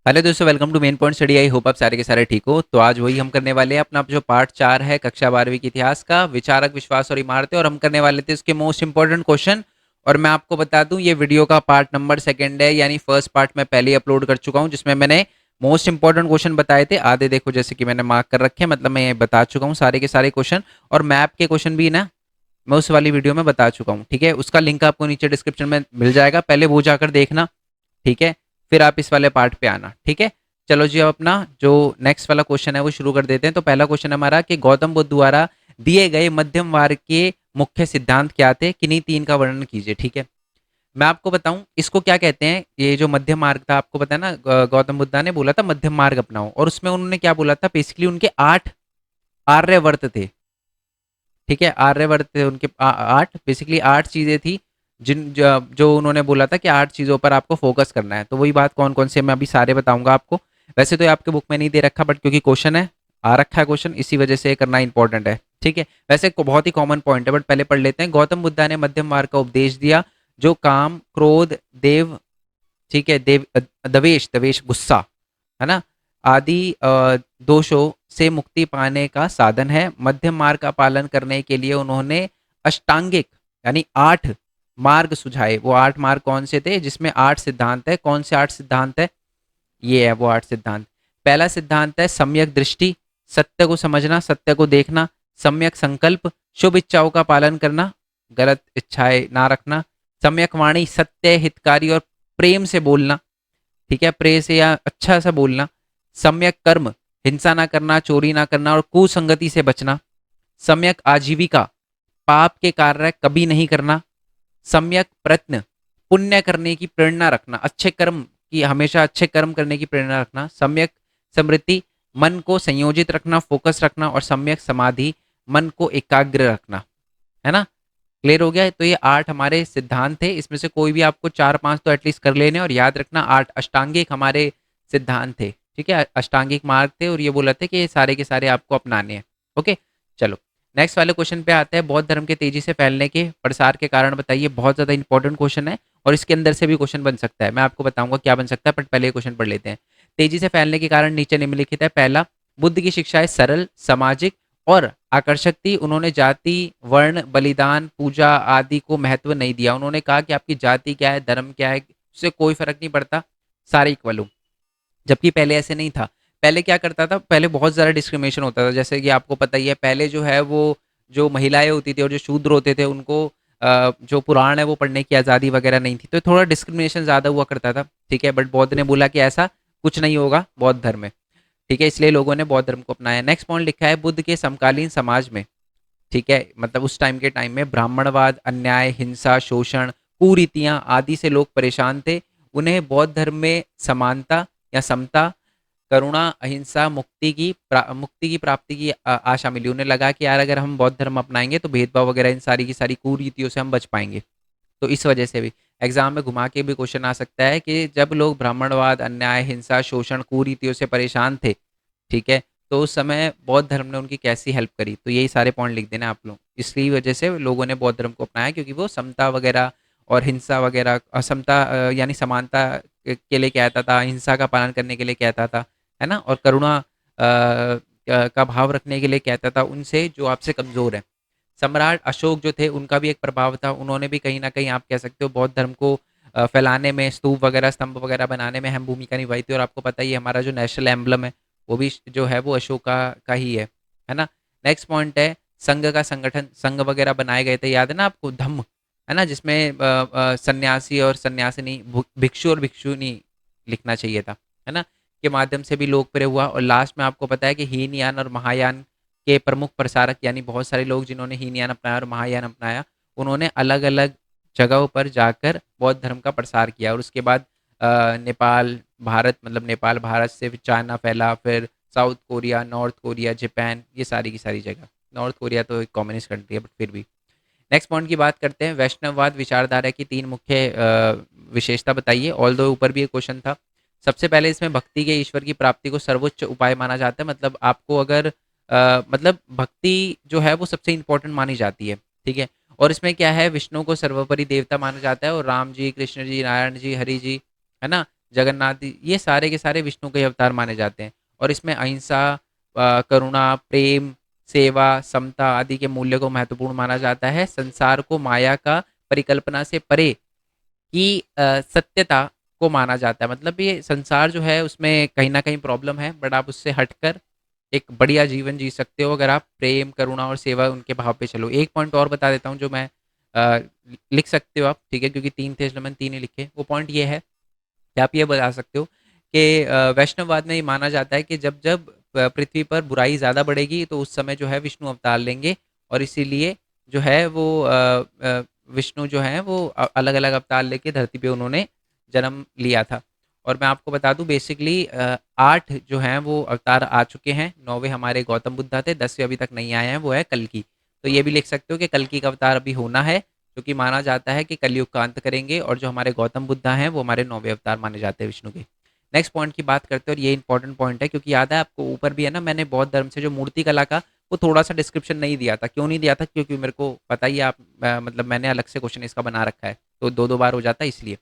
Hello दोस्तों, welcome to main point study. I hope आप सारे के सारे ठीक हो। तो आज वही हम करने वाले हैं अपना जो पार्ट 4 है कक्षा 12वीं के इतिहास का, विचारक, विश्वास और इमारतें। और हम करने वाले थे इसके मोस्ट इंपॉर्टेंट क्वेश्चन। और मैं आपको बता दूं, ये वीडियो का पार्ट नंबर सेकंड है, यानी फर्स्ट पार्ट मैं पहले ही अपलोड कर चुका हूं जिसमें मैंने मोस्ट इंपॉर्टेंट क्वेश्चन बताए थे। आधे देखो जैसे कि मैंने मार्क कर रखे हैं, मतलब मैं ये बता चुका हूँ सारे के सारे क्वेश्चन। और मैप के क्वेश्चन भी ना मैं उस वाली वीडियो में बता चुका हूँ। ठीक है, उसका लिंक आपको नीचे डिस्क्रिप्शन में मिल जाएगा, पहले वो जाकर देखना। ठीक है, फिर आप इस वाले पार्ट पे आना। ठीक है, चलो जी, अब अपना जो नेक्स्ट वाला क्वेश्चन है वो शुरू कर देते हैं। तो पहला क्वेश्चन है हमारा कि गौतम बुद्ध द्वारा दिए गए मध्यम मार्ग के मुख्य सिद्धांत क्या थे, किन्हीं तीन का वर्णन कीजिए। ठीक है, मैं आपको बताऊं इसको क्या कहते हैं। ये जो मध्यम मार्ग था, आपको पता है ना, गौतम बुद्धा ने बोला था मध्यम मार्ग अपनाओ, और उसमें उन्होंने क्या बोला था, बेसिकली उनके 8 आर्यवर्त थे। ठीक है, आर्यवर्त थे उनके 8, बेसिकली 8 चीजें थी जो उन्होंने बोला था कि 8 चीजों पर आपको फोकस करना है। तो वही बात कौन कौन से मैं अभी सारे बताऊंगा आपको। वैसे तो ये आपके बुक में नहीं दे रखा, बट क्योंकि क्वेश्चन है, आ रखा है क्वेश्चन, इसी वजह से करना इंपॉर्टेंट है। ठीक है, वैसे बहुत ही कॉमन पॉइंट है, बट पहले पढ़ लेते हैं। गौतम बुद्धा ने मध्यम मार्ग का उपदेश दिया, जो काम, क्रोध, देव, ठीक है, देव, दवेश, दवेश गुस्सा, है ना, आदि दोषों से मुक्ति पाने का साधन है। मध्यम मार्ग का पालन करने के लिए उन्होंने अष्टांगिक यानी 8 मार्ग सुझाए। वो 8 मार्ग कौन से थे, जिसमें 8 सिद्धांत है। कौन से 8 सिद्धांत है, ये है वो 8 सिद्धांत। पहला सिद्धांत है सम्यक दृष्टि, सत्य को समझना, सत्य को देखना। सम्यक संकल्प, शुभ इच्छाओं का पालन करना, गलत इच्छाएं ना रखना। सम्यक वाणी, सत्य, हितकारी और प्रेम से बोलना। ठीक है, प्रेम से या अच्छा सा बोलना। सम्यक कर्म, हिंसा ना करना, चोरी ना करना और कुसंगति से बचना। सम्यक आजीविका, पाप के कार्य कभी नहीं करना। सम्यक प्रयत्न, पुण्य करने की प्रेरणा रखना, अच्छे कर्म की, हमेशा अच्छे कर्म करने की प्रेरणा रखना। सम्यक समृद्धि, मन को संयोजित रखना, फोकस रखना। और सम्यक समाधि, मन को एकाग्र रखना। है ना, क्लियर हो गया। तो ये 8 हमारे सिद्धांत थे, इसमें से कोई भी आपको 4-5 तो एटलीस्ट कर लेने। और याद रखना 8 अष्टांगिक हमारे सिद्धांत थे। ठीक है, अष्टांगिक मार्ग थे, और ये बोला थे कि ये सारे के सारे आपको अपनाने हैं। ओके, चलो नेक्स्ट वाले क्वेश्चन पे आते हैं। बौद्ध धर्म के तेजी से फैलने के प्रसार के कारण बताइए। बहुत ज्यादा इंपॉर्टेंट क्वेश्चन है, और इसके अंदर से भी क्वेश्चन बन सकता है। मैं आपको बताऊंगा क्या बन सकता है, बट पहले क्वेश्चन पढ़ लेते हैं। तेजी से फैलने के कारण नीचे निम्नलिखित है। पहला, बुद्ध की शिक्षाएं सरल, सामाजिक और आकर्षक थी। उन्होंने जाति, वर्ण, बलिदान, पूजा आदि को महत्व नहीं दिया। उन्होंने कहा कि आपकी जाति क्या है, धर्म क्या है, उससे कोई फर्क नहीं पड़ता, सारे इक्वल हो। जबकि पहले ऐसे नहीं था। पहले क्या करता था, पहले बहुत ज़्यादा डिस्क्रिमिनेशन होता था। जैसे कि आपको पता ही है, पहले जो है वो जो महिलाएं होती थी और जो शूद्र होते थे, उनको जो पुराण है वो पढ़ने की आज़ादी वगैरह नहीं थी, तो थोड़ा डिस्क्रिमिनेशन ज़्यादा हुआ करता था। ठीक है, बट बौद्ध ने बोला कि ऐसा कुछ नहीं होगा बौद्ध धर्म में। ठीक है, इसलिए लोगों ने बौद्ध धर्म को अपनाया। नेक्स्ट पॉइंट लिखा है, बुद्ध के समकालीन समाज में, ठीक है, मतलब उस टाइम के टाइम में ब्राह्मणवाद, अन्याय, हिंसा, शोषण, कुरीतियां आदि से लोग परेशान थे। उन्हें बौद्ध धर्म में समानता या समता, करुणा, अहिंसा, मुक्ति की प्राप्ति की आशा मिली। उन्हें लगा कि यार अगर हम बौद्ध धर्म अपनाएंगे तो भेदभाव वगैरह इन सारी की सारी कुरीतियों से हम बच पाएंगे। तो इस वजह से भी एग्जाम में घुमा के भी क्वेश्चन आ सकता है कि जब लोग ब्राह्मणवाद, अन्याय, हिंसा, शोषण, कुरीतियों से परेशान थे, ठीक है, तो उस समय बौद्ध धर्म ने उनकी कैसी हेल्प करी। तो यही सारे पॉइंट लिख देना आप लोग। इसलिए वजह से लोगों ने बौद्ध धर्म को अपनाया, क्योंकि वो समता वगैरह और हिंसा वगैरह, असमता यानी समानता के लिए कहता था, हिंसा का पालन करने के लिए कहता था, है ना, और करुणा का भाव रखने के लिए कहता था उनसे जो आपसे कमजोर है। सम्राट अशोक जो थे, उनका भी एक प्रभाव था। उन्होंने भी कहीं ना कहीं आप कह सकते हो बौद्ध धर्म को फैलाने में, स्तूप वगैरह, स्तंभ वगैरह बनाने में अहम भूमिका निभाई थी। और आपको पता ही है हमारा जो नेशनल एम्बलम है वो भी जो है वो अशोका का ही है ना। नेक्स्ट पॉइंट है, संघ का संगठन, संघ वगैरह बनाए गए थे, याद है ना आपको, धम्म, है ना, जिसमें सन्यासी और सन्यासिनी, भिक्षु और भिक्षुनी लिखना चाहिए था, है ना, के माध्यम से भी लोकप्रिय हुआ। और लास्ट में आपको पता है कि हीनयान और महायान के प्रमुख प्रसारक, यानी बहुत सारे लोग जिन्होंने हीनयान अपनाया और महायान अपनाया, उन्होंने अलग अलग जगहों पर जाकर बौद्ध धर्म का प्रसार किया। और उसके बाद नेपाल, भारत, मतलब नेपाल भारत से फिर चाइना फैला, फिर south Korea, north Korea, Japan, ये सारी की सारी जगह। नॉर्थ कोरिया तो एक कम्युनिस्ट कंट्री है, बट फिर भी। नेक्स्ट पॉइंट की बात करते हैं, वैष्णववाद विचारधारा की 3 मुख्य विशेषता बताइए। ऑल दो ऊपर भी एक क्वेश्चन था। सबसे पहले इसमें भक्ति के ईश्वर की प्राप्ति को सर्वोच्च उपाय माना जाता है। मतलब आपको अगर मतलब भक्ति जो है वो सबसे इंपॉर्टेंट मानी जाती है। ठीक है, और इसमें क्या है, विष्णु को सर्वोपरि देवता माना जाता है, और राम जी, कृष्ण जी, नारायण जी, हरि जी, है ना, जगन्नाथ जी, ये सारे के सारे विष्णु के अवतार माने जाते हैं। और इसमें अहिंसा, करुणा, प्रेम, सेवा, समता आदि के मूल्य को महत्वपूर्ण माना जाता है। संसार को माया का परिकल्पना से परे की सत्यता को माना जाता है। मतलब ये संसार जो है उसमें कहीं न कहीं प्रॉब्लम है, बट आप उससे हटकर एक बढ़िया जीवन जी सकते हो अगर आप प्रेम, करुणा और सेवा उनके भाव पे चलो। एक पॉइंट और बता देता हूँ जो मैं अ, लिख सकते हो आप, ठीक है? क्योंकि 3 थे इसलिए मैंने 3 ही लिखे। वो पॉइंट ये है कि आप ये बता सकते हो कि वैष्णववाद में ये माना जाता है कि जब-जब पृथ्वी पर बुराई ज़्यादा बढ़ेगी तो उस समय जो है विष्णु अवतार लेंगे और इसीलिए जो है वो विष्णु जो हैं वो अलग-अलग अवतार लेके धरती पे उन्होंने जन्म लिया था। और मैं आपको बता दूँ बेसिकली 8 जो हैं वो अवतार आ चुके हैं, 9वें हमारे गौतम बुद्धा थे, 10वें अभी तक नहीं आए हैं, वो है कल्कि। तो ये भी लिख सकते हो कि कल्कि का अवतार अभी होना है, क्योंकि माना जाता है कि कलयुग का अंत करेंगे और जो हमारे गौतम बुद्धा हैं वो हमारे 9वें अवतार माने जाते हैं विष्णु के। नेक्स्ट पॉइंट की बात करते हैं और ये इंपॉर्टेंट पॉइंट है क्योंकि याद है आपको ऊपर भी है ना मैंने बौद्ध धर्म से जो मूर्ति कला का वो थोड़ा-सा डिस्क्रिप्शन नहीं दिया था। क्यों नहीं दिया था? क्योंकि मेरे को पता ही है आप मतलब मैंने अलग से क्वेश्चन इसका बना रखा है, तो 2-2 बार हो जाता है इसलिए।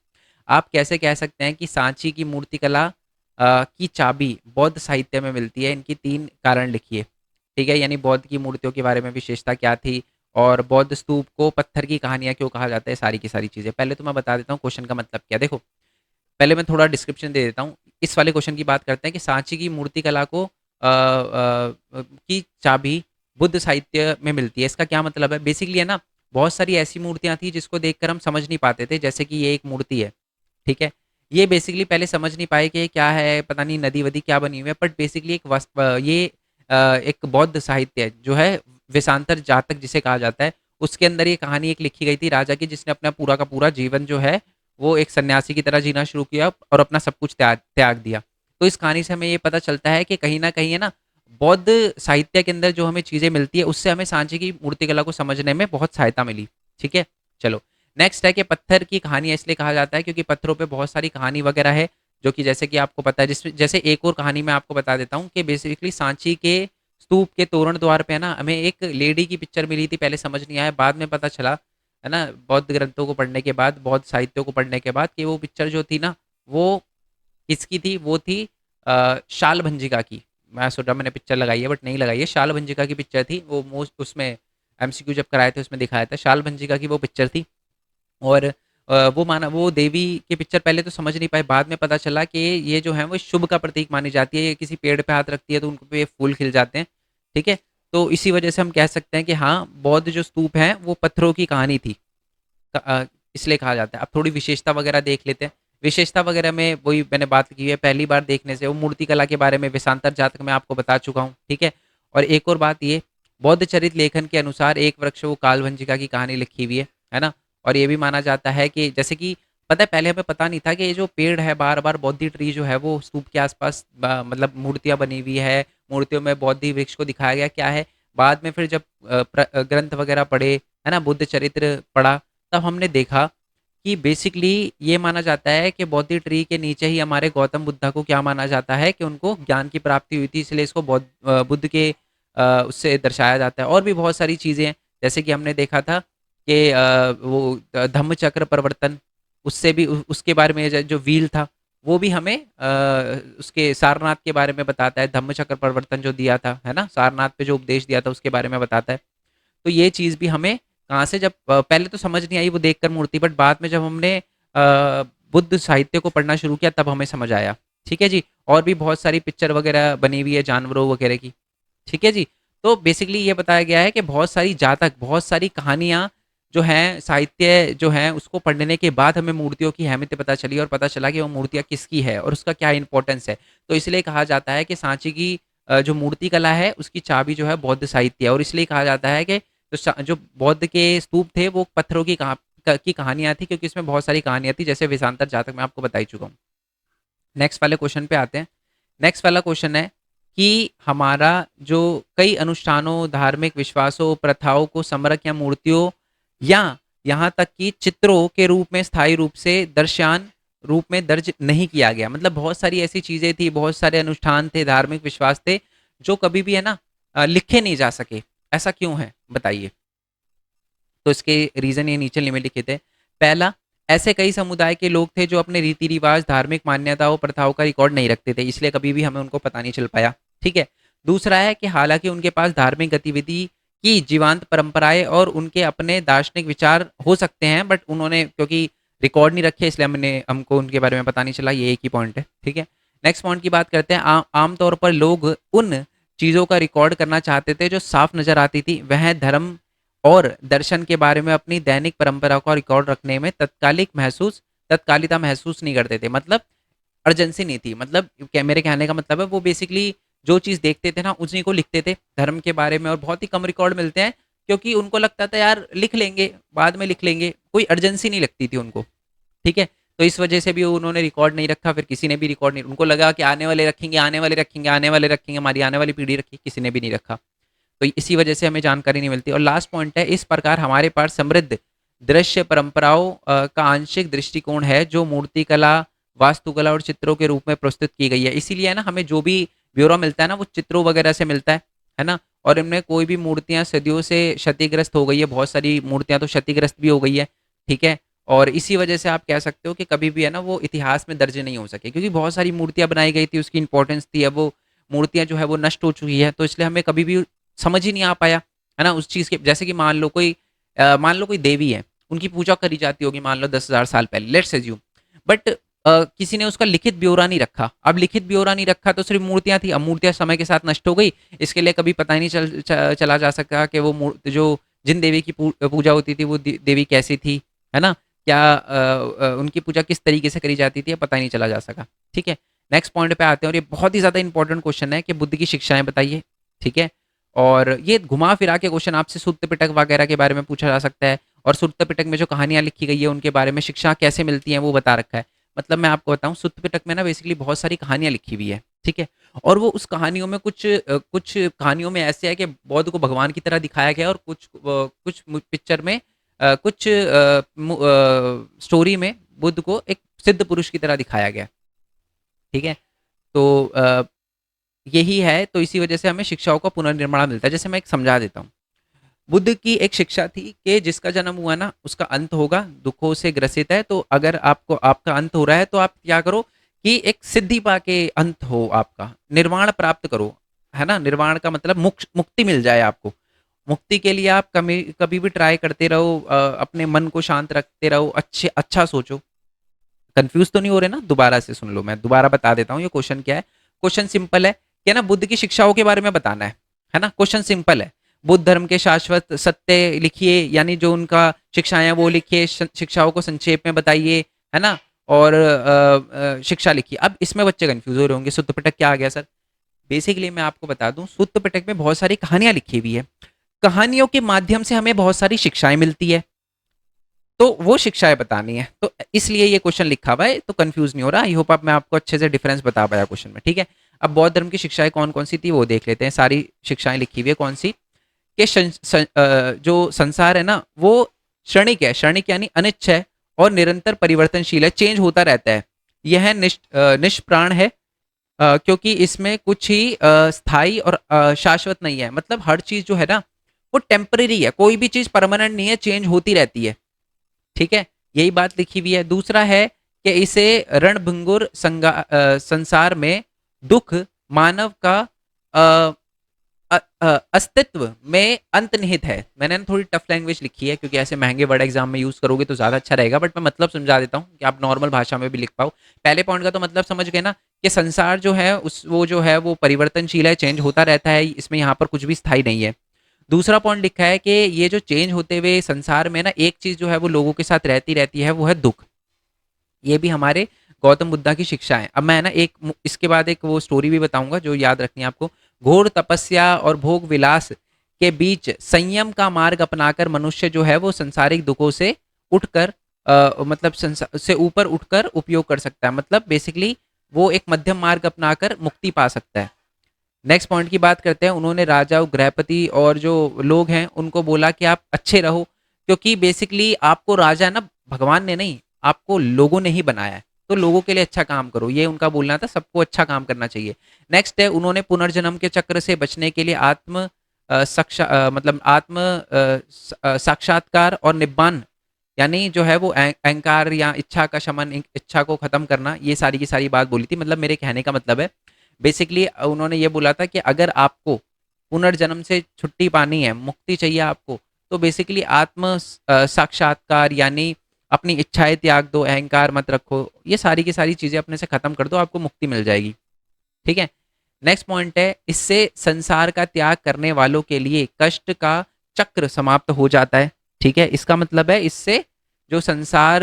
आप कैसे कह सकते हैं कि सांची की मूर्तिकला की चाबी बौद्ध साहित्य में मिलती है? इनकी 3 कारण लिखिए, ठीक है? यानी बौद्ध की मूर्तियों के बारे में विशेषता क्या थी और बौद्ध स्तूप को पत्थर की कहानियाँ क्यों कहा जाता है, सारी की सारी चीज़ें। पहले तो मैं बता देता हूँ क्वेश्चन का मतलब क्या है। देखो, पहले मैं थोड़ा डिस्क्रिप्शन दे देता हूँ। इस वाले क्वेश्चन की बात करते हैं कि सांची की मूर्ति कला को की चाबी बुद्ध साहित्य में मिलती है। इसका क्या मतलब है? बेसिकली है ना, बहुत सारी ऐसी मूर्तियाँ थी जिसको देखकर हम समझ नहीं पाते थे, जैसे कि ये एक मूर्ति है, ठीक है? ये बेसिकली पहले समझ नहीं पाए कि ये क्या है, पता नहीं नदी-वदी क्या बनी हुई है, बट बेसिकली ये एक बौद्ध साहित्य है, जो है वेशांतर जातक जिसे कहा जाता है, उसके अंदर ये कहानी एक लिखी गई थी राजा की जिसने अपना पूरा का पूरा जीवन जो है वो एक सन्यासी की तरह जीना शुरू किया और अपना सब कुछ त्याग त्याग दिया। तो इस कहानी से हमें ये पता चलता है कि कहीं न कहीं है ना, बौद्ध साहित्य के अंदर जो हमें चीज़ें मिलती है, उससे हमें सांची की मूर्तिकला को समझने में बहुत सहायता मिली। ठीक है? चलो, नेक्स्ट है कि पत्थर की कहानी इसलिए कहा जाता है क्योंकि पत्थरों पे बहुत सारी कहानी वगैरह है, जो कि जैसे कि आपको पता है जिसमें जैसे एक और कहानी मैं आपको बता देता हूँ कि बेसिकली सांची के स्तूप के तोरण द्वार पे है ना, हमें एक लेडी की पिक्चर मिली थी, पहले समझ नहीं आया, बाद में पता चला है ना, बौद्ध ग्रंथों को पढ़ने के बाद, बौद्ध साहित्यों को पढ़ने के बाद कि वो पिक्चर जो थी ना, वो किसकी थी? वो थी शाल भंजिका की। मैं सोचा मैंने पिक्चर लगाई है बट नहीं लगाई है, शाल भंजिका की पिक्चर थी। वो मोस्ट उसमें एमसीक्यू जब कराए थे उसमें दिखाया था, शाल भंजिका की वो पिक्चर थी। और वो देवी की पिक्चर पहले तो समझ नहीं पाए, बाद में पता चला कि ये जो है वो शुभ का प्रतीक मानी जाती है, ये किसी पेड़ पे हाथ रखती है तो उन पे फूल खिल जाते हैं, ठीक है? तो इसी वजह से हम कह सकते हैं कि हाँ, बौद्ध जो स्तूप हैं वो पत्थरों की कहानी थी। इसलिए कहा जाता है। अब थोड़ी विशेषता वगैरह देख लेते हैं। विशेषता वगैरह में वही मैंने बात की है, पहली बार देखने से वो मूर्ति कला के बारे में वेशांतर जातक मैं आपको बता चुका हूँ, ठीक है? और एक और बात ये, बौद्ध चरित लेखन के अनुसार एक वृक्ष वो कालभंजिका की कहानी लिखी हुई है ना? और ये भी माना जाता है कि जैसे कि पता है पहले हमें पता नहीं था कि ये जो पेड़ है बार-बार बोद्धि ट्री जो है वो स्तूप के आस-पास मतलब मूर्तियाँ बनी हुई है, मूर्तियों में बोद्धि वृक्ष को दिखाया गया क्या है? बाद में फिर जब ग्रंथ वगैरह पढ़े, है ना? बुद्ध चरित्र पढ़ा, तब हमने देखा कि बेसिकली ये माना जाता है कि बोद्धि ट्री के नीचे ही हमारे गौतम बुद्धा को क्या माना जाता है कि उनको ज्ञान की प्राप्ति हुई थी, इसलिए इसको बुद्ध के उससे दर्शाया जाता है। और भी बहुत सारी चीज़ें हैं, जैसे कि हमने देखा था कि वो धम्म चक्र प्रवर्तन, उससे भी उसके बारे में जो व्हील था, वो भी हमें उसके सारनाथ के बारे में बताता है। धम्म चक्र प्रवर्तन जो दिया था, है ना? सारनाथ पे जो उपदेश दिया था उसके बारे में बताता है। तो ये चीज़ भी हमें कहाँ से जब पहले तो समझ नहीं आई वो देखकर मूर्ति, बट बाद में जब हमने बुद्ध साहित्य को पढ़ना शुरू किया तब हमें समझ आया। ठीक है जी? और भी बहुत सारी पिक्चर वगैरह बनी हुई है जानवरों वगैरह की। ठीक है जी? तो बेसिकली ये बताया गया है कि बहुत सारी जातक, बहुत सारी कहानियाँ जो हैं, साहित्य जो हैं, उसको पढ़ने के बाद हमें मूर्तियों की अहमियत पता चली और पता चला कि वो मूर्तियाँ किसकी है और उसका क्या इम्पोर्टेंस है। तो इसलिए कहा जाता है कि सांची की जो मूर्ति कला है, उसकी चाबी जो है बौद्ध साहित्य है और इसलिए कहा जाता है कि जो बौद्ध के स्तूप थे, वो पत्थरों की कहानियाँ थी क्योंकि इसमें बहुत सारी कहानियाँ थी, जैसे वेशांतर जातक मैं आपको बता ही चुका हूँ। नेक्स्ट वाले क्वेश्चन पे आते हैं। नेक्स्ट वाला क्वेश्चन है कि हमारा जो कई अनुष्ठानों, धार्मिक विश्वासों, प्रथाओं को स्मारक या मूर्तियों या यहाँ तक कि चित्रों के रूप में स्थायी रूप से दर्शयान रूप में दर्ज नहीं किया गया। मतलब बहुत सारी ऐसी चीज़ें थी, बहुत सारे अनुष्ठान थे, धार्मिक विश्वास थे, जो कभी भी है ना लिखे नहीं जा सके। ऐसा क्यों है? बताइए। तो इसके रीज़न ये नीचे में लिखे थे। पहला, ऐसे कई समुदाय के लोग थे जो अपने रीति रिवाज, धार्मिक मान्यताओं, प्रथाओं का रिकॉर्ड नहीं रखते थे, इसलिए कभी भी हमें उनको पता नहीं चल पाया। ठीक है। दूसरा है कि हालांकि उनके पास धार्मिक गतिविधि की जीवंत परंपराएं और उनके अपने दार्शनिक विचार हो सकते हैं, बट उन्होंने क्योंकि रिकॉर्ड नहीं रखे इसलिए हमको उनके बारे में पता नहीं चला। ये एक ही पॉइंट है। ठीक है। नेक्स्ट पॉइंट की बात करते हैं। आमतौर पर लोग उन चीज़ों का रिकॉर्ड करना चाहते थे जो साफ नजर आती थी। वह धर्म और दर्शन के बारे में अपनी दैनिक परंपरा का रिकॉर्ड रखने में तत्कालिता महसूस नहीं करते थे। मतलब अर्जेंसी नहीं थी। मतलब मेरे कहने का मतलब है वो बेसिकली जो चीज़ देखते थे ना उसी को लिखते थे धर्म के बारे में, और बहुत ही कम रिकॉर्ड मिलते हैं क्योंकि उनको लगता था यार लिख लेंगे, बाद में लिख लेंगे, कोई अर्जेंसी नहीं लगती थी उनको। ठीक है। तो इस वजह से भी उन्होंने रिकॉर्ड नहीं रखा, फिर किसी ने भी रिकॉर्ड नहीं, उनको लगा कि आने वाले रखेंगे, आने वाले रखेंगे, आने वाले रखेंगे, हमारी आने वाली पीढ़ी रखी, किसी ने भी नहीं रखा। तो इसी वजह से हमें जानकारी नहीं मिलती। और लास्ट पॉइंट है, इस प्रकार हमारे पास समृद्ध दृश्य परंपराओं का आंशिक दृष्टिकोण है जो मूर्तिकला, वास्तुकला और चित्रों के रूप में प्रस्तुत की गई है। इसीलिए है ना हमें जो भी ब्यौरा मिलता है ना वो चित्रों वगैरह से मिलता है ना। और इनमें कोई भी मूर्तियां सदियों से क्षतिग्रस्त हो गई है, बहुत सारी मूर्तियां तो क्षतिग्रस्त भी हो गई है। ठीक है। और इसी वजह से आप कह सकते हो कि कभी भी है ना वो इतिहास में दर्ज नहीं हो सके, क्योंकि बहुत सारी मूर्तियां बनाई गई थी, उसकी इंपॉर्टेंस थी। अब वो मूर्तियां जो है वो नष्ट हो चुकी है, तो इसलिए हमें कभी भी समझ ही नहीं आ पाया है ना उस चीज़ के। जैसे कि मान लो कोई देवी है, उनकी पूजा करी जाती होगी मान लो 10,000 साल पहले, लेट्स एज्यूम। बट किसी ने उसका लिखित ब्यौरा नहीं रखा। अब लिखित ब्यौरा नहीं रखा तो सिर्फ मूर्तियां थी, अब मूर्तियां समय के साथ नष्ट हो गई। इसके लिए कभी पता ही नहीं चला जा सका कि वो जो जिन देवी की पूजा होती थी वो देवी कैसी थी, है ना। क्या उनकी पूजा किस तरीके से करी जाती थी, पता ही नहीं चला जा सका। ठीक है। नेक्स्ट पॉइंट पे आते हैं, और ये बहुत ही ज़्यादा इंपॉर्टेंट क्वेश्चन है कि बुद्ध की शिक्षाएं बताइए। ठीक है। और ये घुमा फिरा के क्वेश्चन आपसे सुत्त पिटक वगैरह के बारे में पूछा जा सकता है, और सुत्त पिटक में जो कहानियां लिखी गई है उनके बारे में शिक्षा कैसे मिलती है वो बता रखा है। मतलब मैं आपको बताऊं, सुत्त पिटक में ना बेसिकली बहुत सारी कहानियां लिखी हुई है। ठीक है। और वो उस कहानियों में कुछ कहानियों में ऐसे है कि बौद्ध को भगवान की तरह दिखाया गया, और कुछ पिक्चर में कुछ स्टोरी में बुद्ध को एक सिद्ध पुरुष की तरह दिखाया गया। ठीक है। तो यही है, तो इसी वजह से हमें शिक्षाओं का पुनर्निर्माण मिलता है। जैसे मैं एक समझा देता हूँ। बुद्ध की एक शिक्षा थी कि जिसका जन्म हुआ ना उसका अंत होगा, दुखों से ग्रसित है तो अगर आपको आपका अंत हो रहा है तो आप क्या करो कि एक सिद्धि पाके अंत हो, आपका निर्वाण प्राप्त करो, है ना। निर्वाण का मतलब मुक्ति मिल जाए आपको। मुक्ति के लिए आप कभी कभी भी ट्राई करते रहो, अपने मन को शांत रखते रहो, अच्छा सोचो। कंफ्यूज तो नहीं हो रहे ना, दोबारा से सुन लो, मैं दोबारा बता देता हूँ ये क्वेश्चन क्या है। क्वेश्चन सिंपल है कि ना बुद्ध की शिक्षाओं के बारे में बताना है ना। क्वेश्चन सिंपल है, बुद्ध धर्म के शाश्वत सत्य लिखिए, यानी जो उनका शिक्षाएं हैं वो लिखिए, शिक्षाओं को संक्षेप में बताइए, है ना। और शिक्षा लिखिए। अब इसमें बच्चे कंफ्यूज हो रहे होंगे, सुत्त पिटक क्या आ गया सर। बेसिकली मैं आपको बता दूं, सुत्त पिटक में बहुत सारी कहानियां लिखी हुई है। कहानियों के माध्यम से हमें बहुत सारी शिक्षाएं मिलती है, तो वो शिक्षाएं बतानी है, तो इसलिए ये क्वेश्चन लिखा हुआ है, तो कंफ्यूज नहीं हो रहा। आई होप आप मैं आपको अच्छे से डिफरेंस बता पाया क्वेश्चन में। ठीक है। अब बौद्ध धर्म की शिक्षाएं कौन कौन सी थी वो देख लेते हैं। सारी शिक्षाएं लिखी हुई है कौन सी, कि जो संसार है ना वो क्षणिक है, क्षणिक यानी अनिश्चय है और निरंतर परिवर्तनशील है, चेंज होता रहता है। यह निष्प्राण है, क्योंकि इसमें कुछ ही स्थायी और शाश्वत नहीं है। मतलब हर चीज जो है ना वो टेम्परेरी है, कोई भी चीज परमानेंट नहीं है, चेंज होती रहती है। ठीक है। यही बात लिखी हुई है। दूसरा है कि इसे रणभंगुर संसार में दुख मानव का अ, अस्तित्व में अंतर्निहित है। मैंने ना थोड़ी टफ लैंग्वेज लिखी है क्योंकि ऐसे महंगे वर्ड एग्जाम में यूज करोगे तो ज्यादा अच्छा रहेगा, बट मैं मतलब समझा देता हूँ कि आप नॉर्मल भाषा में भी लिख पाओ। पहले पॉइंट का तो मतलब समझ गए ना, कि संसार जो है उस वो जो है वो परिवर्तनशील है, चेंज होता रहता है, इसमें यहाँ पर कुछ भी स्थायी नहीं है। दूसरा पॉइंट लिखा है कि ये जो चेंज होते हुए संसार में ना एक चीज जो है वो लोगों के साथ रहती रहती है, वो है दुख। ये भी हमारे गौतम बुद्धा की शिक्षा है। अब मैं ना इसके बाद एक वो स्टोरी भी बताऊंगा जो याद रखनी है आपको। घोर तपस्या और भोग विलास के बीच संयम का मार्ग अपनाकर मनुष्य जो है वो संसारिक दुखों से उठकर मतलब संसार से ऊपर उठकर उपयोग कर सकता है। मतलब बेसिकली वो एक मध्यम मार्ग अपनाकर मुक्ति पा सकता है। नेक्स्ट पॉइंट की बात करते हैं। उन्होंने राजा, गृहपति और जो लोग हैं उनको बोला कि आप अच्छे रहो, क्योंकि बेसिकली आपको राजा ना भगवान ने नहीं, आपको लोगों ने ही बनाया है, तो लोगों के लिए अच्छा काम करो, ये उनका बोलना था। सबको अच्छा काम करना चाहिए। नेक्स्ट है, उन्होंने पुनर्जन्म के चक्र से बचने के लिए मतलब आत्म साक्षात्कार और निब्बान यानी जो है वो अहंकार या इच्छा का शमन, इच्छा को खत्म करना, ये सारी की सारी बात बोली थी। मतलब मेरे कहने का मतलब है बेसिकली उन्होंने ये बोला था कि अगर आपको पुनर्जन्म से छुट्टी पानी है, मुक्ति चाहिए आपको, तो बेसिकली आत्म साक्षात्कार यानी अपनी इच्छाएं त्याग दो, अहंकार मत रखो, ये सारी की सारी चीजें अपने से खत्म कर दो, आपको मुक्ति मिल जाएगी। ठीक है। नेक्स्ट पॉइंट है, इससे संसार का त्याग करने वालों के लिए कष्ट का चक्र समाप्त हो जाता है। ठीक है, इसका मतलब है इससे जो संसार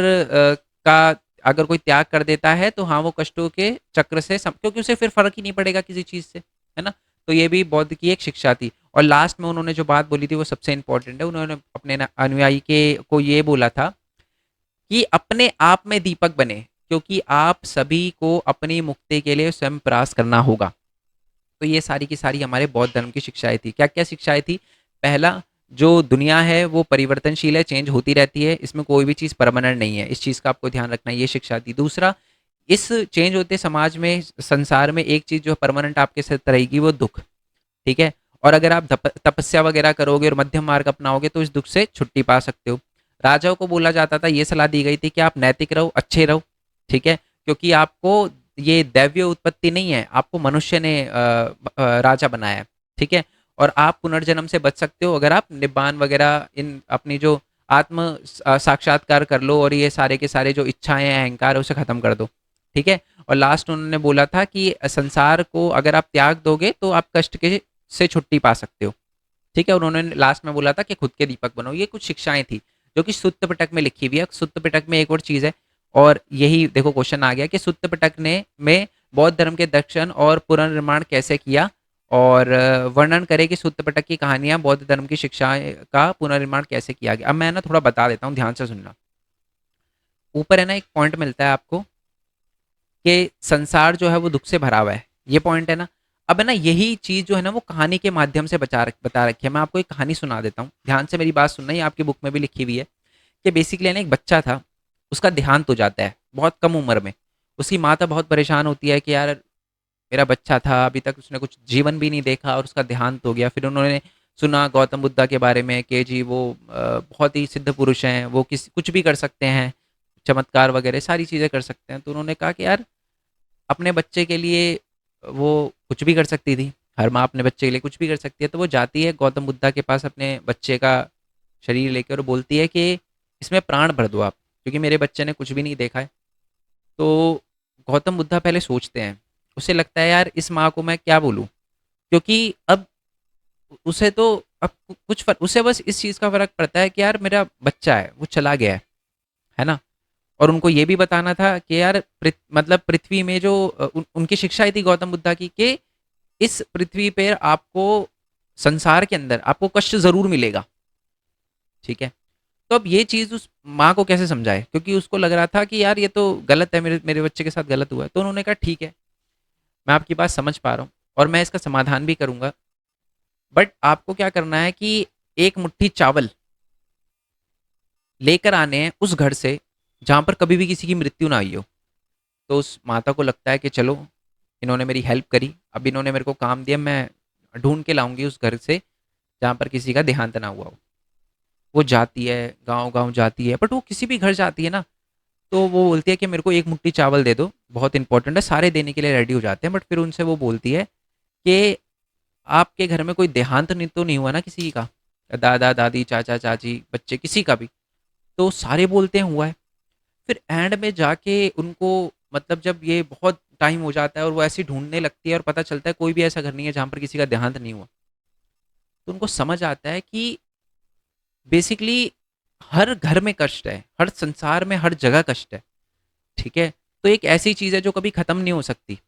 का अगर कोई त्याग कर देता है तो हाँ वो कष्टों के चक्र से क्योंकि उसे फिर फर्क ही नहीं पड़ेगा किसी चीज से, है ना। तो ये भी बौद्ध की एक शिक्षा थी। और लास्ट में उन्होंने जो बात बोली थी वो सबसे इंपॉर्टेंट है। उन्होंने अपने अनुयायी के को ये बोला था कि अपने आप में दीपक बने, क्योंकि आप सभी को अपनी मुक्ति के लिए स्वयं प्रयास करना होगा। तो ये सारी की सारी हमारे बौद्ध धर्म की शिक्षाएं थी। क्या क्या शिक्षाएं थी? पहला, जो दुनिया है वो परिवर्तनशील है, चेंज होती रहती है, इसमें कोई भी चीज़ परमानेंट नहीं है, इस चीज़ का आपको ध्यान रखना है, ये शिक्षा थी। दूसरा, इस चेंज होते समाज में, संसार में एक चीज़ जो परमानेंट आपके साथ रहेगी वो दुख। ठीक है। और अगर आप तपस्या वगैरह करोगे और मध्यम मार्ग अपनाओगे तो इस दुख से छुट्टी पा सकते हो। राजाओं को बोला जाता था, ये सलाह दी गई थी कि आप नैतिक रहो, अच्छे रहो। ठीक है, क्योंकि आपको ये दैवीय उत्पत्ति नहीं है, आपको मनुष्य ने राजा बनाया है। ठीक है। और आप पुनर्जन्म से बच सकते हो अगर आप निब्बान वगैरह इन अपनी जो आत्म साक्षात्कार कर लो और ये सारे के सारे जो इच्छाएं हैं, अहंकार है, उसे खत्म कर दो। ठीक है। और लास्ट उन्होंने बोला था कि संसार को अगर आप त्याग दोगे तो आप कष्ट के से छुट्टी पा सकते हो। ठीक है। उन्होंने लास्ट में बोला था कि खुद के दीपक बनो। ये कुछ शिक्षाएं थी जो कि सुत्त पिटक में लिखी हुई है। सुत्त पिटक में एक और चीज है, और यही देखो क्वेश्चन आ गया कि सुत्त पिटक ने में बौद्ध धर्म के दर्शन और पुनर्निर्माण कैसे किया, और वर्णन करे कि सुत्त पिटक की कहानियां बौद्ध धर्म की शिक्षाएं का पुनर्निर्माण कैसे किया गया। अब मैं ना थोड़ा बता देता हूँ, ध्यान से सुनना। ऊपर है ना एक पॉइंट मिलता है आपको कि संसार जो है वो दुख से भरा हुआ है, ये पॉइंट है ना। अब है ना यही चीज जो है ना वो कहानी के माध्यम से बता रखी है। मैं आपको एक कहानी सुना देता हूँ, ध्यान से मेरी बात सुनना, ही आपकी बुक में भी लिखी हुई है कि बेसिकली ना एक बच्चा था, उसका देहांत हो जाता है बहुत कम उम्र में। उसकी माता बहुत परेशान होती है कि यार मेरा बच्चा था, अभी तक उसने कुछ जीवन भी नहीं देखा और उसका देहांत हो गया। फिर उन्होंने सुना गौतम बुद्धा के बारे में कि जी वो बहुत ही सिद्ध पुरुष हैं, वो कुछ भी कर सकते हैं, चमत्कार वगैरह सारी चीज़ें कर सकते हैं। तो उन्होंने कहा कि यार अपने बच्चे के लिए वो कुछ भी कर सकती थी, हर माँ अपने बच्चे के लिए कुछ भी कर सकती है। तो वो जाती है गौतम बुद्धा के पास अपने बच्चे का शरीर लेकर और बोलती है कि इसमें प्राण भर दो आप, क्योंकि मेरे बच्चे ने कुछ भी नहीं देखा है। तो गौतम बुद्धा पहले सोचते हैं, उसे लगता है यार इस माँ को मैं क्या बोलूँ, क्योंकि अब उसे तो अब उसे बस इस चीज़ का फर्क पड़ता है कि यार मेरा बच्चा है वो चला गया है ना। और उनको ये भी बताना था कि यार मतलब पृथ्वी में जो उनकी शिक्षा थी गौतम बुद्धा की कि इस पृथ्वी पर आपको, संसार के अंदर आपको कष्ट जरूर मिलेगा। ठीक है। तो अब ये चीज उस माँ को कैसे समझाए, क्योंकि उसको लग रहा था कि यार ये तो गलत है, मेरे मेरे बच्चे के साथ गलत हुआ है। तो उन्होंने कहा ठीक है, मैं आपकी बात समझ पा रहा हूँ और मैं इसका समाधान भी करूंगा, बट आपको क्या करना है कि एक मुट्ठी चावल लेकर आने हैं उस घर से जहां पर कभी भी किसी की मृत्यु ना हुई हो। तो उस माता को लगता है कि चलो इन्होंने मेरी हेल्प करी, अब इन्होंने मेरे को काम दिया, मैं ढूंढ के लाऊंगी उस घर से जहाँ पर किसी का देहांत ना हुआ हो। वो जाती है, गांव गांव जाती है, बट वो किसी भी घर जाती है ना, तो वो बोलती है कि मेरे को एक मुट्ठी चावल दे दो, बहुत इंपॉर्टेंट है। सारे देने के लिए रेडी हो जाते हैं, बट फिर उनसे वो बोलती है कि आपके घर में कोई देहांत नहीं तो नहीं हुआ ना किसी का, दादा दादी चाचा चाची बच्चे किसी का भी? तो सारे बोलते हैं हुआ है। फिर एंड में जाके उनको, मतलब जब ये बहुत टाइम हो जाता है और वो ऐसे ढूंढने लगती है और पता चलता है कोई भी ऐसा घर नहीं है जहाँ पर किसी का देहांत नहीं हुआ, तो उनको समझ आता है कि बेसिकली हर घर में कष्ट है, हर संसार में हर जगह कष्ट है। ठीक है। तो एक ऐसी चीज है जो कभी खत्म नहीं हो सकती,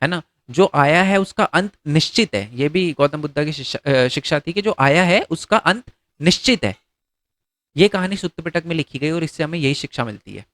है ना। जो आया है उसका अंत निश्चित है, ये भी गौतम बुद्ध की शिक्षा थी कि जो आया है उसका अंत निश्चित है। ये कहानी सुत्त पिटक में लिखी गई और इससे हमें यही शिक्षा मिलती है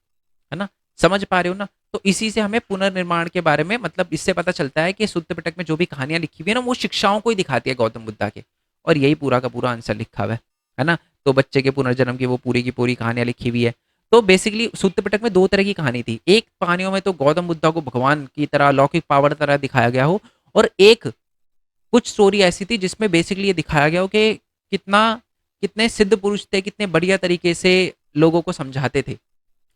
ना। समझ पा रहे हो ना? तो इसी से हमें पुनर्निर्माण के बारे में, मतलब इससे पता चलता है कि सुत्त पिटक में जो भी कहानियां लिखी हुई है ना वो शिक्षाओं को ही दिखाती है गौतम बुद्धा के, और यही पूरा का पूरा आंसर लिखा हुआ है ना। तो बच्चे के पुनर्जन्म की वो पूरी की पूरी कहानियां लिखी हुई है। तो बेसिकली सुत्त पिटक में दो तरह की कहानी थी, एक कहानियों में तो गौतम बुद्धा को भगवान की तरह लौकिक पावर तरह दिखाया गया हो, और एक कुछ स्टोरी ऐसी थी जिसमें बेसिकली ये दिखाया गया हो कि कितना कितने सिद्ध पुरुष थे, कितने बढ़िया तरीके से लोगों को समझाते थे,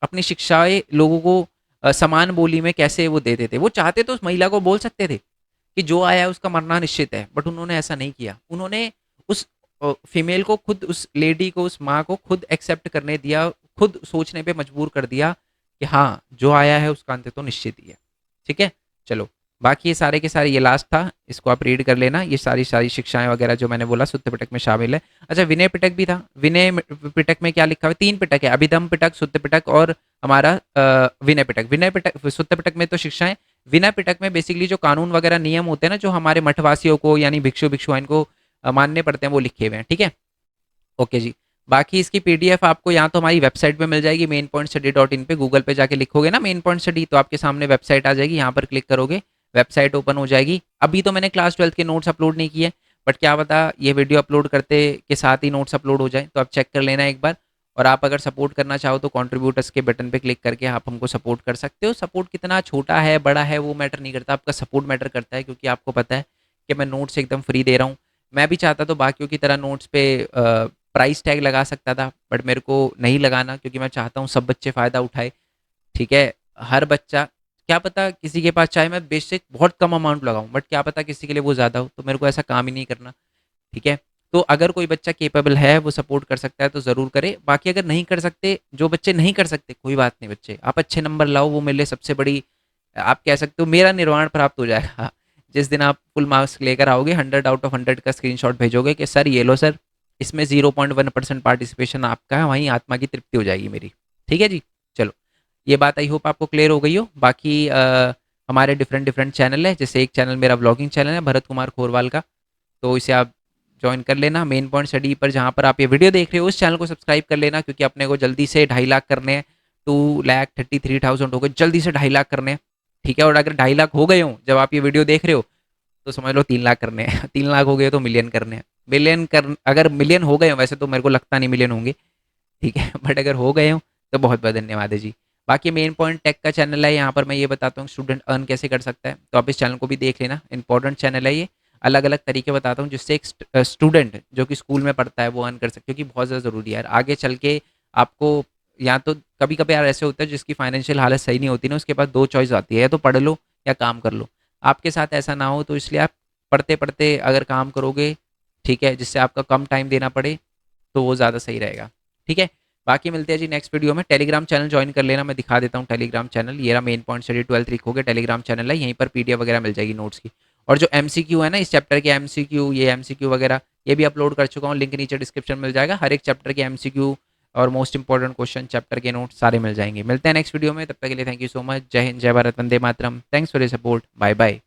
अपनी शिक्षाएं लोगों को समान बोली में कैसे वो देते थे। वो चाहते तो उस महिला को बोल सकते थे कि जो आया है उसका मरना निश्चित है, बट उन्होंने ऐसा नहीं किया। उन्होंने उस फीमेल को खुद, उस लेडी को, उस माँ को खुद एक्सेप्ट करने दिया, खुद सोचने पे मजबूर कर दिया कि हाँ, जो आया है उसका अंत तो निश्चित ही है। ठीक है, चलो, बाकी ये सारे के सारे, ये लास्ट था, इसको आप रीड कर लेना। ये सारी सारी शिक्षाएं वगैरह जो मैंने बोला सुत्त पिटक में शामिल है। अच्छा, विनय पिटक भी था। विनय पिटक में क्या लिखा हुआ है? 3 पिटक है, अभिधम पिटक, सुत्त पिटक और हमारा विनय पिटक। विनय पिटक, सुत्त पिटक में तो शिक्षाएं, विनय पिटक में बेसिकली जो कानून वगैरह नियम होते हैं ना, जो हमारे मठवासियों को यानी भिक्षु भिक्षुआइन को मानने पड़ते हैं, वो लिखे हुए हैं। ठीक है, ओके जी। बाकी इसकी पीडीएफ आपको यहाँ तो हमारी वेबसाइट पे मिल जाएगी, mainpointstudy.in पे। गूगल पे जाके लिखोगे ना मेन पॉइंट स्टडी, तो आपके सामने वेबसाइट आ जाएगी, यहाँ पर क्लिक करोगे, वेबसाइट ओपन हो जाएगी। अभी तो मैंने क्लास 12 के नोट्स अपलोड नहीं किए, बट क्या पता ये वीडियो अपलोड करते के साथ ही नोट्स अपलोड हो जाए, तो आप चेक कर लेना एक बार। और आप अगर सपोर्ट करना चाहो तो कॉन्ट्रीब्यूटर्स के बटन पे क्लिक करके आप हमको सपोर्ट कर सकते हो। सपोर्ट कितना छोटा है बड़ा है वो मैटर नहीं करता, आपका सपोर्ट मैटर करता है, क्योंकि आपको पता है कि मैं नोट्स एकदम फ्री दे रहा हूँ। मैं भी चाहता तो बाकियों की तरह नोट्स पे प्राइस टैग लगा सकता था, बट मेरे को नहीं लगाना, क्योंकि मैं चाहता हूँ सब बच्चे फ़ायदा उठाए। ठीक है, हर बच्चा, क्या पता किसी के पास, चाहे मैं बेसिक बहुत कम अमाउंट लगाऊं, बट क्या पता किसी के लिए वो ज़्यादा हो, तो मेरे को ऐसा काम ही नहीं करना। ठीक है, तो अगर कोई बच्चा केपेबल है, वो सपोर्ट कर सकता है तो ज़रूर करे। बाकी अगर नहीं कर सकते, जो बच्चे नहीं कर सकते, कोई बात नहीं बच्चे, आप अच्छे नंबर लाओ, वो मेरे लिए सबसे बड़ी, आप कह सकते हो मेरा निर्वाण प्राप्त हो जाएगा। जिस दिन आप फुल मार्क्स लेकर आओगे, 100 आउट ऑफ 100 का स्क्रीनशॉट भेजोगे कि सर ये लो सर, इसमें 0.1% पार्टिसिपेशन आपका है, वहीं आत्मा की तृप्ति हो जाएगी मेरी। ठीक है जी, चलो, ये बात आई होप आपको क्लियर हो गई हो। बाकी हमारे डिफरेंट डिफरेंट चैनल है, जैसे एक चैनल मेरा व्लॉगिंग चैनल है भरत कुमार खोरवाल का, तो इसे आप ज्वाइन कर लेना। मेन पॉइंट स्टडी पर जहाँ पर आप ये वीडियो देख रहे हो, उस चैनल को सब्सक्राइब कर लेना, क्योंकि अपने को जल्दी से 2.5 लाख करने हैं। 2,33,000 हो गए, जल्दी से 2.5 लाख करने हैं। ठीक है, और अगर 2.5 लाख हो गए हों जब आप ये वीडियो देख रहे हो, तो समझ लो 3 लाख करने हैं। 3 लाख हो गए तो मिलियन करने हैं। मिलियन कर, अगर मिलियन हो गए हो, वैसे तो मेरे को लगता नहीं मिलियन होंगे, ठीक है, बट अगर हो गए हो तो बहुत बहुत धन्यवाद है जी। बाकी मेन पॉइंट टेक का चैनल है, यहाँ पर मैं ये बताता हूँ स्टूडेंट अर्न कैसे कर सकता है, तो आप इस चैनल को भी देख लेना, इंपॉर्टेंट चैनल है ये। अलग अलग तरीके बताता हूँ जिससे एक स्टूडेंट जो कि स्कूल में पढ़ता है वो अर्न कर सकते, क्योंकि बहुत ज़्यादा ज़रूरी है यार आगे चल के आपको। या तो कभी कभी यार ऐसे होता है जिसकी फाइनेंशियल हालत सही नहीं होती ना, उसके पास दो चॉइस आती है, या तो पढ़ लो या काम कर लो। आपके साथ ऐसा ना हो, तो इसलिए आप पढ़ते पढ़ते अगर काम करोगे, ठीक है, जिससे आपका कम टाइम देना पड़े, तो वो ज़्यादा सही रहेगा। ठीक है, बाकी मिलते हैं जी नेक्स्ट वीडियो में। टेलीग्राम चैनल ज्वाइन कर लेना, मैं दिखा देता हूँ टेलीग्राम चैनल। ये रहा मेन पॉइंट स्टडी 12 लिखोगे, टेलीग्राम चैनल है, यहीं पर पीडीएफ वगैरह मिल जाएगी नोट्स की। और जो एमसीक्यू है ना, इस चैप्टर के एमसीक्यू, ये एमसीक्यू वगैरह ये भी अपलोड कर चुका हूँ, लिंक नीचे डिस्क्रिप्शन मिल जाएगा। हर एक चैप्टर के एमसीक्यू और मोस्ट इंपॉर्टेंट क्वेश्चन, चैप्टर के नोट्स सारे मिल जाएंगे। मिलते हैं नेक्स्ट वीडियो में, तब तक के लिए थैंक यू सो मच। जय हिंद, जय भारत, वंदे मातरम। Thanks for your support, bye bye.